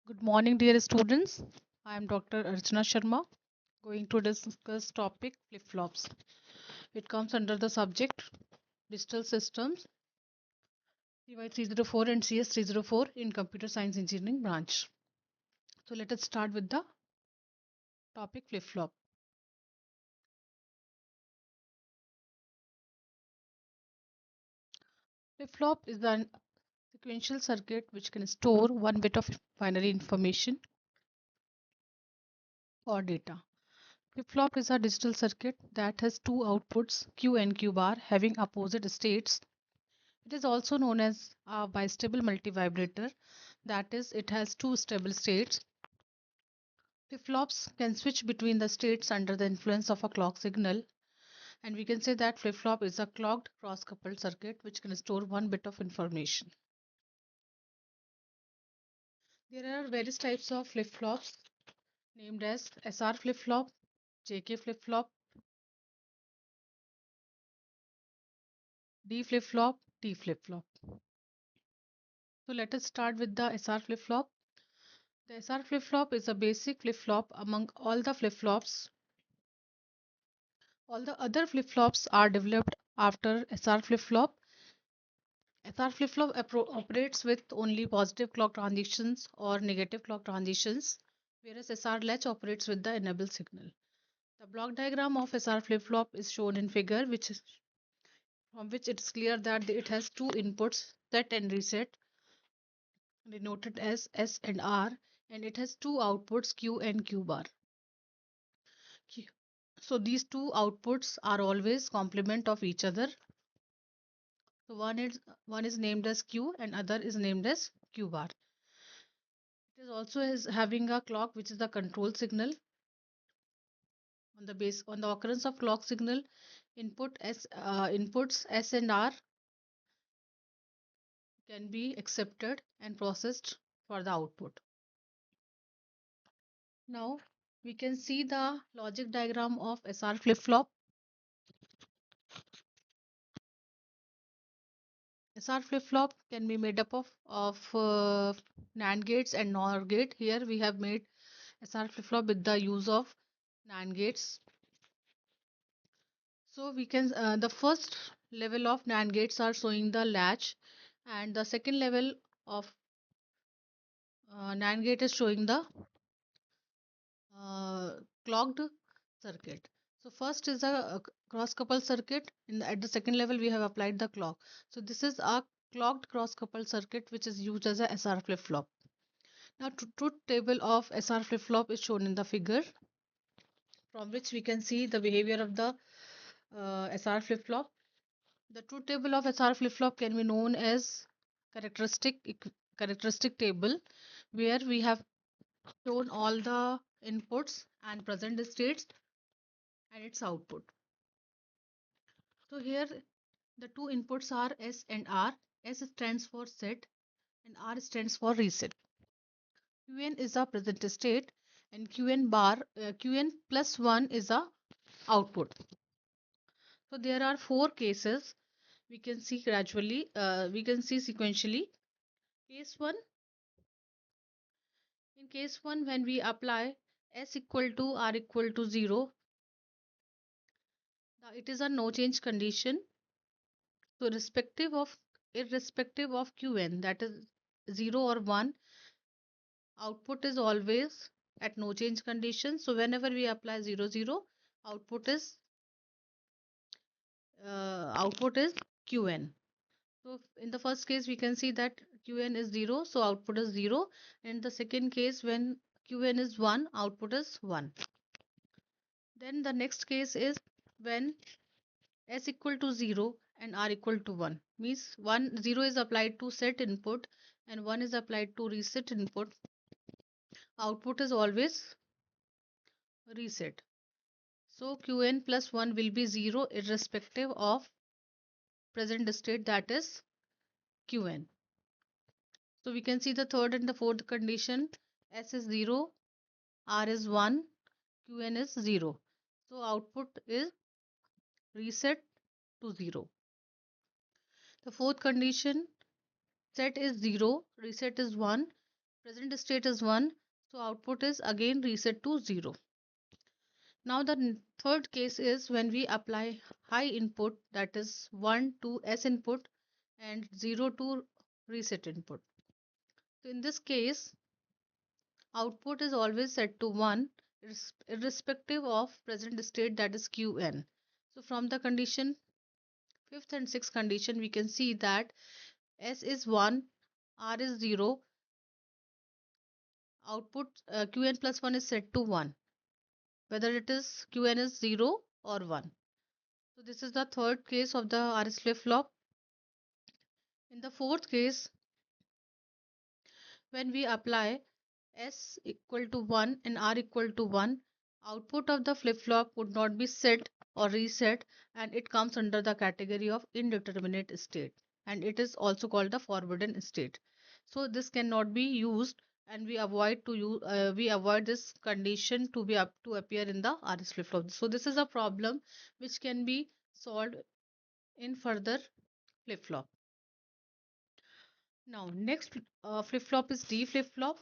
Good morning, dear students. I am Dr. Archana Sharma, going to discuss topic flip-flops. It comes under the subject Digital Systems, CY 304 and CS 304 in Computer Science Engineering branch. So let us start with the topic flip-flop. Flip-flop is a sequential circuit which can store one bit of binary information or data. Flip-flop is a digital circuit that has two outputs, Q and Q bar, having opposite states. It is also known as a bistable multivibrator, that is, it has two stable states. Flip-flops can switch between the states under the influence of a clock signal, and we can say that flip-flop is a clocked cross-coupled circuit which can store one bit of information. There are various types of flip-flops named as SR flip-flop, JK flip-flop, D flip-flop, T flip-flop. So let us start with the SR flip-flop. The SR flip-flop is a basic flip-flop among all the flip-flops. All the other flip-flops are developed after SR flip-flop. SR flip-flop operates with only positive clock transitions or negative clock transitions, whereas SR latch operates with the enable signal. The block diagram of SR flip-flop is shown in figure, from which it is clear that it has two inputs, set and reset, denoted as S and R, and it has two outputs, Q and Q bar. So these two outputs are always complement of each other. So one is named as Q and other is named as Q bar. It is also is having a clock which is the control signal. On the occurrence of clock signal, inputs S and R can be accepted and processed for the output. Now we can see the logic diagram of SR flip-flop. SR flip-flop can be made up of NAND gates and NOR gate. Here we have made SR flip-flop with the use of NAND gates. So we can the first level of NAND gates are showing the latch, and the second level of NAND gate is showing the clocked circuit. So first is a cross coupled circuit. At the second level, we have applied the clock. So this is a clocked cross coupled circuit which is used as a SR flip flop. Now, truth table of SR flip flop is shown in the figure, from which we can see the behavior of the SR flip flop. The truth table of SR flip flop can be known as characteristic table, where we have shown all the inputs and present states and its output. So here the two inputs are S and R. S stands for set and R stands for reset. Qn is a present state and Qn plus 1 is a output. So there are four cases we can see sequentially. Case 1, in case 1 when we apply S equal to R equal to 0, it is a no change condition. So irrespective of Qn, that is 0 or 1, output is always at no change condition. So whenever we apply 0 0, output is Qn. So in the first case we can see that Qn is 0, so output is 0. In the second case, when Qn is 1, output is 1. Then the next case is when S equal to 0 and R equal to 1, means 0 is applied to set input and 1 is applied to reset input. Output is always reset. So Qn plus 1 will be 0 irrespective of present state, that is Qn. So we can see the third and the fourth condition. S is 0, R is 1, Qn is 0. So output is reset to 0. The fourth condition, set is 0, reset is 1, Present state is 1, so output is again reset to 0. Now the third case is when we apply high input, that is 1 to S input and 0 to reset input. So in this case, output is always set to 1 irrespective of present state, that is Qn. So from the condition, fifth and sixth condition, we can see that S is 1, R is 0, output Qn plus 1 is set to 1, whether it is Qn is 0 or 1. So this is the third case of the RS flip-flop. In the fourth case, when we apply S equal to 1 and R equal to 1, output of the flip-flop would not be set or reset, and it comes under the category of indeterminate state, and it is also called the forbidden state. So this cannot be used, and we avoid this condition to be up to appear in the RS flip-flop. So this is a problem which can be solved in further flip-flop. Now, next flip flop is D flip flop.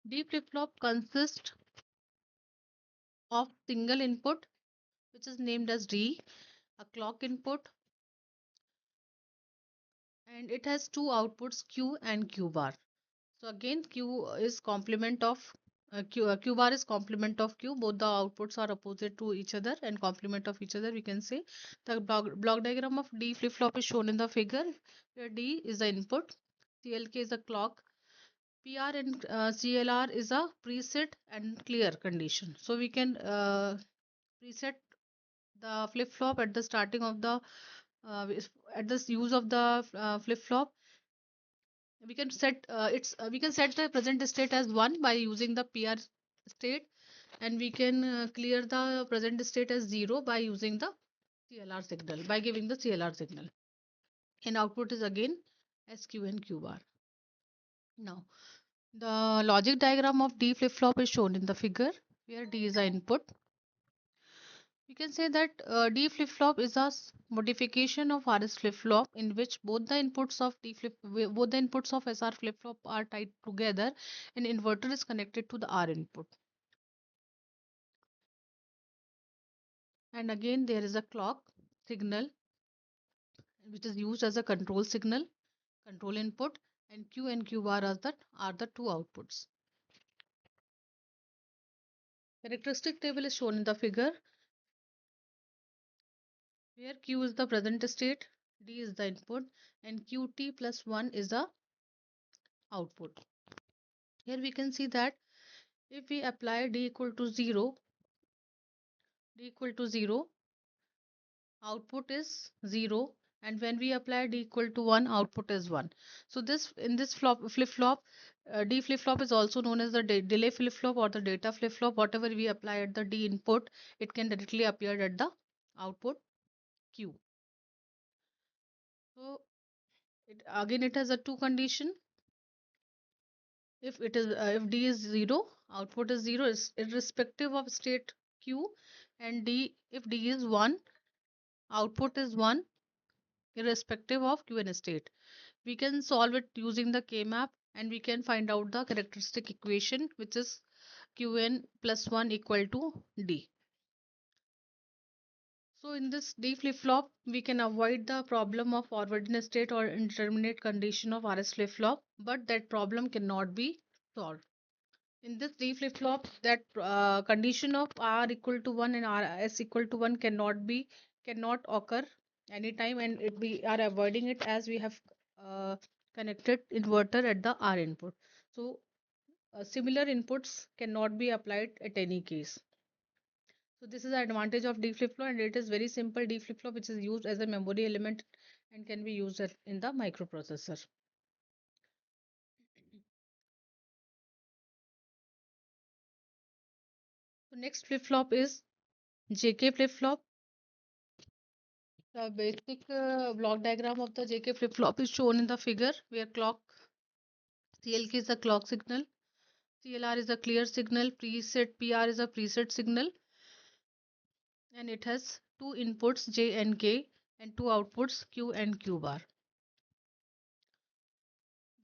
D flip flop consists of single input, which is named as D, a clock input, and it has two outputs Q and Q bar. So again, Q bar is complement of Q. Both the outputs are opposite to each other and complement of each other. We can say the block diagram of D flip flop is shown in the figure, where D is the input, CLK is the clock, PR and CLR is a preset and clear condition. So we can preset the flip flop at the starting of the at this use of the flip flop. We can set the present state as 1 by using the PR state, and we can clear the present state as 0 by using the CLR signal, by giving the CLR signal. And output is again SQ and Q bar. Now, the logic diagram of D flip flop is shown in the figure, where D is the input. We can say that D flip flop is a modification of RS flip flop in which both the inputs of SR flip flop are tied together and inverter is connected to the R input. And again there is a clock signal which is used as a control signal, control input, and Q and Q bar are the two outputs. Characteristic table is shown in the figure, where Q is the present state, D is the input, and Qt plus 1 is the output. Here we can see that if we apply D equal to 0, output is 0, and when we apply D equal to 1, output is 1. So this in this flip flop, D flip flop is also known as the delay flip flop or the data flip flop. Whatever we apply at the D input, it can directly appear at the output Q. So it has a two condition. If D is 0, output is 0 irrespective of state Q, and if D is 1, output is 1 irrespective of Q and state. We can solve it using the K-map, and we can find out the characteristic equation, which is Qn plus 1 equal to D. So in this D flip-flop, we can avoid the problem of forwarding state or indeterminate condition of RS flip-flop, but that problem cannot be solved. In this D flip-flop, that condition of R equal to 1 and RS equal to 1 cannot occur anytime, and we are avoiding it as we have connected inverter at the R input. So similar inputs cannot be applied at any case. So this is the advantage of D flip-flop, and it is very simple D flip-flop which is used as a memory element and can be used in the microprocessor. So next flip-flop is JK flip-flop. The basic block diagram of the JK flip-flop is shown in the figure, where CLK is the clock signal, CLR is a clear signal, preset PR is a preset signal, and it has two inputs J and K and two outputs Q and Q bar.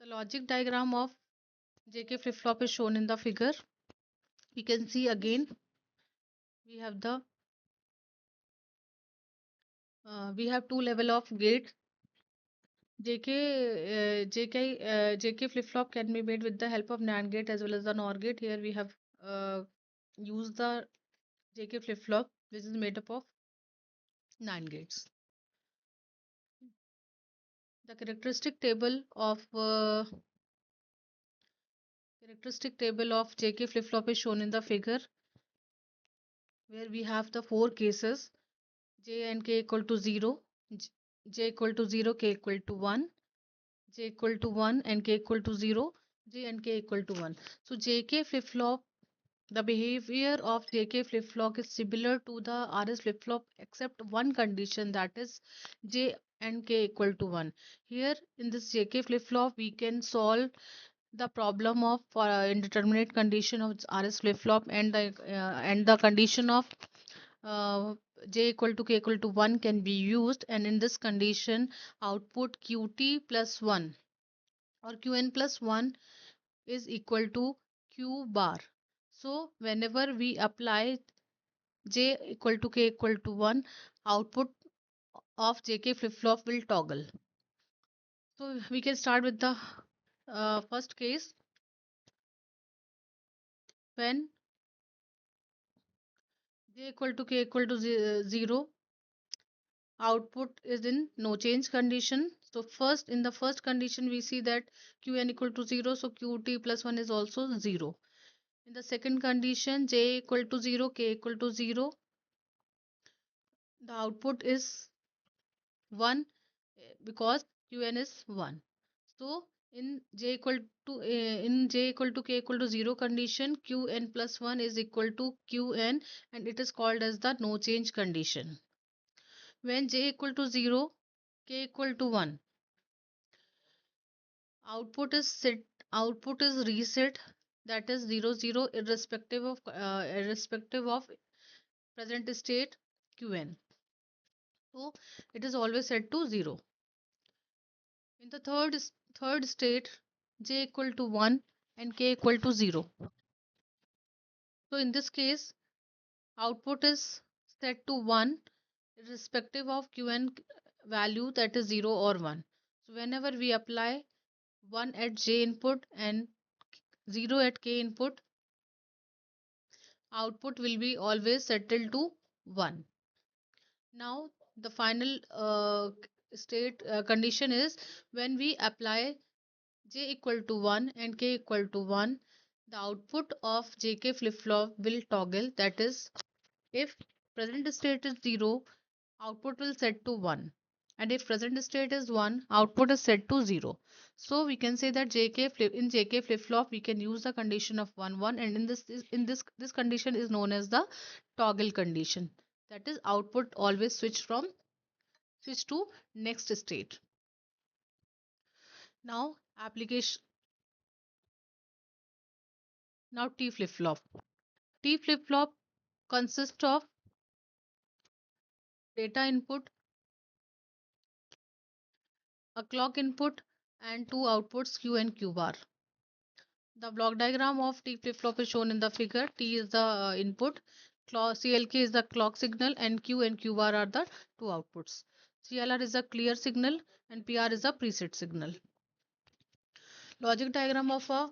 The logic diagram of JK flip-flop is shown in the figure. We can see again we have the we have two level of gate. JK flip-flop can be made with the help of NAND gate as well as the NOR gate. Here we have used the JK flip-flop, which is made up of NAND gates. The characteristic table of JK flip-flop is shown in the figure, where we have the four cases: J and K equal to 0, J equal to 0, K equal to 1, J equal to 1 and K equal to 0, J and K equal to 1. So JK flip-flop, the behavior of JK flip-flop is similar to the RS flip-flop except one condition, that is J and K equal to 1. Here in this JK flip-flop we can solve the problem of indeterminate condition of RS flip-flop and the condition of uh, J equal to K equal to 1 can be used, and in this condition output Qt plus 1 or Qn plus 1 is equal to Q bar. So whenever we apply J equal to K equal to 1, output of JK flip-flop will toggle. So we can start with the first case. When J equal to K equal to 0, output is in no change condition. So first, in the first condition we see that Qn equal to 0, so Qt plus 1 is also 0. In the second condition, J equal to 0, K equal to 0, the output is 1 because Qn is 1. So in J equal to K equal to 0 condition, Qn plus 1 is equal to Qn, and it is called as the no change condition. When J equal to 0, K equal to 1, output is set output is reset, that is 0 0 irrespective of present state Qn. So it is always set to 0. In the third state, J equal to 1 and K equal to 0. So in this case, output is set to 1 irrespective of Qn value, that is 0 or 1. So whenever we apply 1 at J input and 0 at K input, output will be always settled to 1. Now the final state condition is when we apply J equal to 1 and K equal to 1, the output of JK flip-flop will toggle, that is if present state is 0, output will set to 1, and if present state is 1, output is set to 0. So we can say that JK flip-flop we can use the condition of 1 1, and in this condition is known as the toggle condition, that is output always switch to next state. Now application now T flip-flop. T flip-flop consists of data input, a clock input, and two outputs Q and Q bar. The block diagram of T flip-flop is shown in the figure. T is the input, CLK is the clock signal, and Q and Q bar are the two outputs. CLR is a clear signal and PR is a preset signal. Logic diagram of a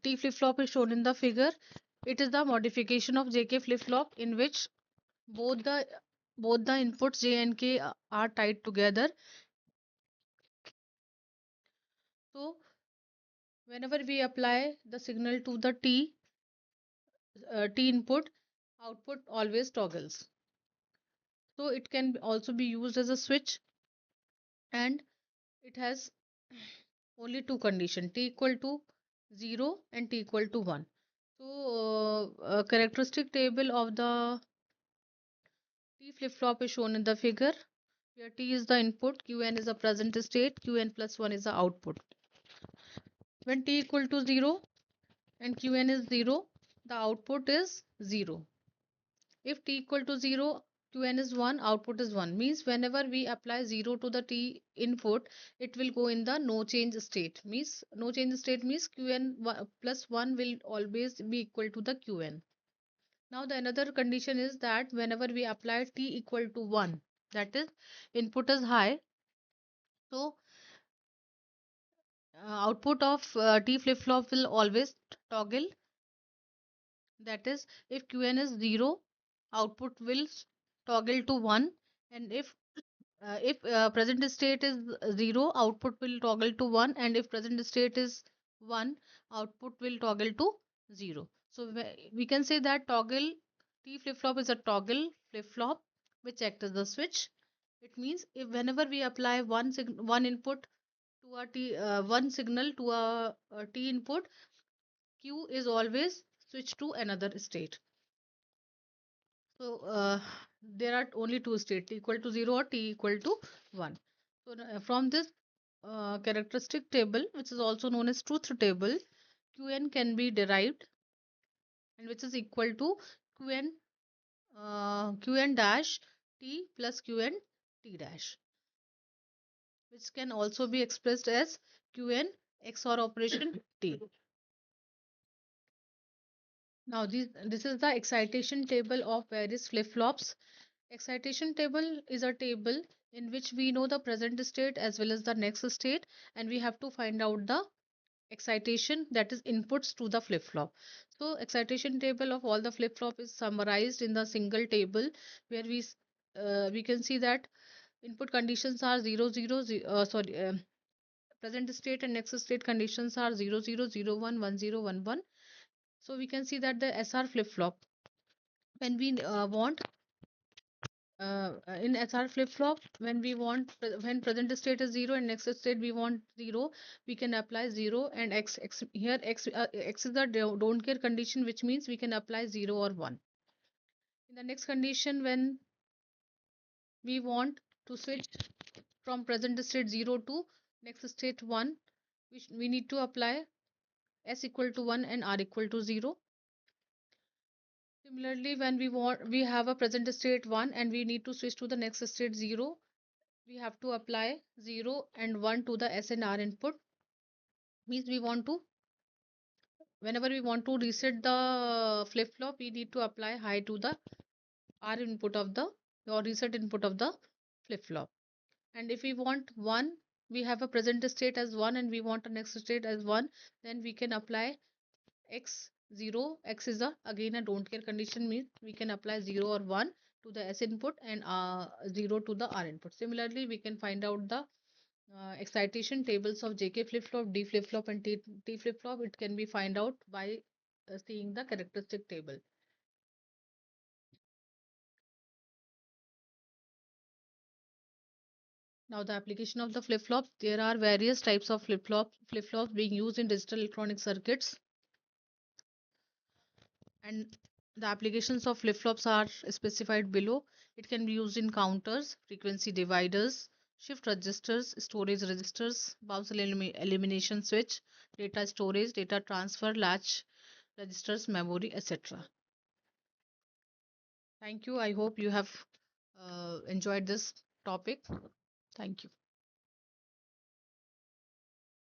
T flip-flop is shown in the figure. It is the modification of JK flip-flop in which both the both the inputs J and K are tied together. So whenever we apply the signal to the T input, output always toggles. So it can also be used as a switch, and it has only two conditions: T equal to 0 and T equal to 1. So a characteristic table of the T flip-flop is shown in the figure, where T is the input, Qn is the present state, Qn plus 1 is the output. When T equal to 0 and Qn is 0, the output is 0. If T equal to 0 Qn is 1, output is 1. Means whenever we apply 0 to the T input, it will go in the no change state. Means no change state means plus 1 will always be equal to the Qn. Now the another condition is that whenever we apply T equal to 1, that is input is high, so output of T flip flop will always toggle. That is, if Qn is 0, output will toggle to 1, and if present state is 0, output will toggle to 1, and if present state is 1, output will toggle to 0. So we can say that toggle T flip flop is a toggle flip flop which acts as the switch. It means if whenever we apply one input to a one signal to a T input, Q is always switched to another state. So there are only two states, T equal to 0 or T equal to 1. So from this characteristic table, which is also known as truth table, Qn can be derived, and which is equal to Qn Qn dash T plus Qn T dash, which can also be expressed as Qn XOR operation T. Now this is the excitation table of various flip-flops. Excitation table is a table in which we know the present state as well as the next state, and we have to find out the excitation, that is inputs to the flip-flop. So excitation table of all the flip-flop is summarized in the single table where we can see that input conditions are 0 0 present state and next state conditions are 0 0 0 1 1 0 1 1. So we can see that the SR flip-flop, when we want in SR flip flop, when we want when present state is 0 and next state we want 0, we can apply 0 and x here x is the don't care condition, which means we can apply 0 or 1. In the next condition, when we want to switch from present state 0 to next state 1, we need to apply s equal to 1 and r equal to 0. Similarly, when we have a present state 1 and we need to switch to the next state 0, we have to apply 0 and 1 to the S and R input. Means we want to, whenever we want to reset the flip flop, we need to apply high to the R input of the or reset input of the flip flop. And if we want 1, we have a present state as 1 and we want a next state as 1, then we can apply x 0. X is a again a don't care condition, means we can apply 0 or 1 to the S input and 0 to the R input. Similarly, we can find out the excitation tables of JK flip flop, D flip flop, and T flip flop. It can be find out by seeing the characteristic table. Now the application of the flip flop. There are various types of flip flops being used in digital electronic circuits, and the applications of flip flops are specified below. It can be used in counters, frequency dividers, shift registers, storage registers, bounce elimination switch, data storage, data transfer, latch registers, memory, etc. Thank you. I hope you have enjoyed this topic. Thank you.